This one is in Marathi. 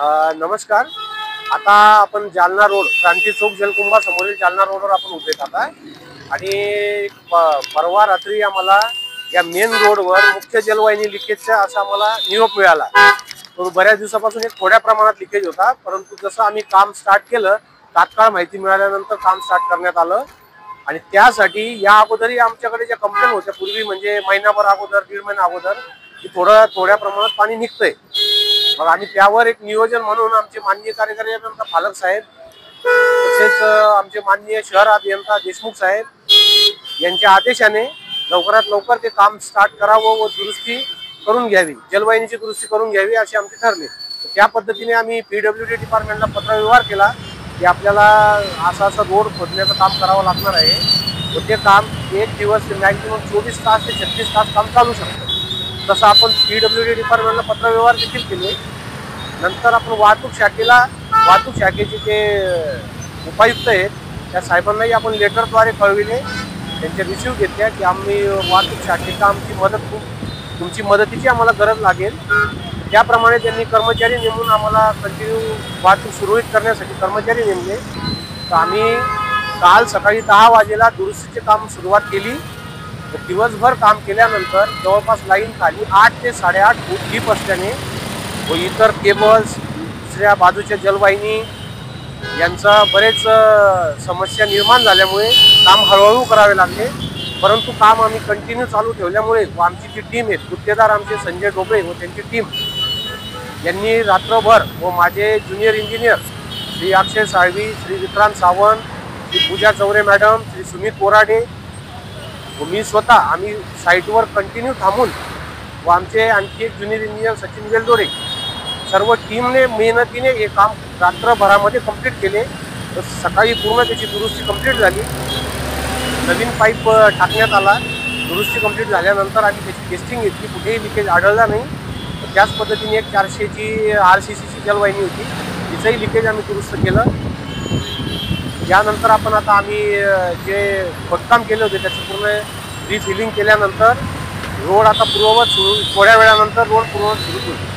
नमस्कार। आता आपण जालना रोड क्रांती चौक जलकुंभा समोरील जालना रोडवर आपण उभे आता आणि परवा रात्री आम्हाला या मेन रोडवर मुख्य जलवाहिनी लिकेजचा असा आम्हाला निरोप मिळाला। तो बऱ्याच दिवसापासून एक थोड्या प्रमाणात लिकेज होता, परंतु जसं आम्ही काम स्टार्ट केलं तात्काळ माहिती मिळाल्यानंतर काम स्टार्ट करण्यात आलं। आणि त्यासाठी या अगोदरही आमच्याकडे ज्या कंप्लेंट होत्या पूर्वी म्हणजे महिनाभर अगोदर दीड महिना अगोदर की थोड्या प्रमाणात पाणी निघतंय, मग आम्ही त्यावर एक नियोजन म्हणून आमचे माननीय कार्यकारी अभियंता फालक साहेब तसेच आमचे माननीय शहर अभियंता देशमुख साहेब यांच्या आदेशाने लवकरात लवकर ते काम स्टार्ट करावं व दुरुस्ती करून घ्यावी, जलवाहिनीची दुरुस्ती करून घ्यावी असे आमचे ठरले। त्या पद्धतीने आम्ही PWD डिपार्टमेंटला पत्रव्यवहार केला की आपल्याला असं रोड खोदण्याचं काम करावं लागणार आहे व ते काम एक दिवस मॅक्झिमम 24 तास ते 36 तास काम चालू शकतं। तसं आपण PWD डिपार्टमेंटला पत्रव्यवहार देखील केले। नंतर आपण वाहतूक शाखेचे जे उपायुक्त आहेत त्या साहेबांनाही आपण लेटरद्वारे कळविले, त्यांचे रिसिव्ह घेतल्या की आम्ही वाहतूक शाखेचा तुमची मदतीची आम्हाला गरज लागेल। त्याप्रमाणे त्यांनी कर्मचारी नेमून आम्हाला कंटिन्यू वाहतूक सुरळीत करण्यासाठी कर्मचारी नेमले। तर आम्ही काल सकाळी 10 वाजेला दुरुस्तीचे काम सुरुवात केली। दिवसभर काम केल्यानंतर जवळपास लाईन खाली 8 ते 8.5 फूट डीप असल्याने व इतर केबल्स दुसऱ्या बाजूच्या जलवाहिनी यांचा बरेच समस्या निर्माण झाल्यामुळे काम हळूहळू करावे लागले, परंतु काम आम्ही कंटिन्यू चालू ठेवल्यामुळे व आमची जी टीम आहे गुत्तेदार आमचे संजय डोबळे व त्यांची टीम यांनी रात्रभर व माझे ज्युनियर इंजिनियर श्री अक्षय साळवी, श्री विक्रांत सावंत, श्री पूजा चौरे मॅडम, श्री सुमित बोराडे व मी स्वतः आम्ही साईटवर कंटिन्यू थांबून व आमचे आणखी एक ज्युनियर इंजिनियर सचिन वेलदोडे सर्व टीमने मेहनतीने हे काम रात्रभरामध्ये कंप्लीट केले। तर सकाळी पूर्ण त्याची दुरुस्ती कंप्लीट झाली, नवीन पाईप टाकण्यात आला। दुरुस्ती कंप्लीट झाल्यानंतर आम्ही त्याची टेस्टिंग घेतली, कुठेही लिकेज आढळला नाही। त्याच पद्धतीने एक 400ची RCCची जलवाहिनी होती, तिचंही लिकेज आम्ही दुरुस्त केलं। यानंतर आता आम्ही जे खोदकाम केले होते त्याचं पूर्ण रिफिलिंग केल्यानंतर रोड आता थोड्या वेळानंतर रोड पूर्ववत सुरू होईल।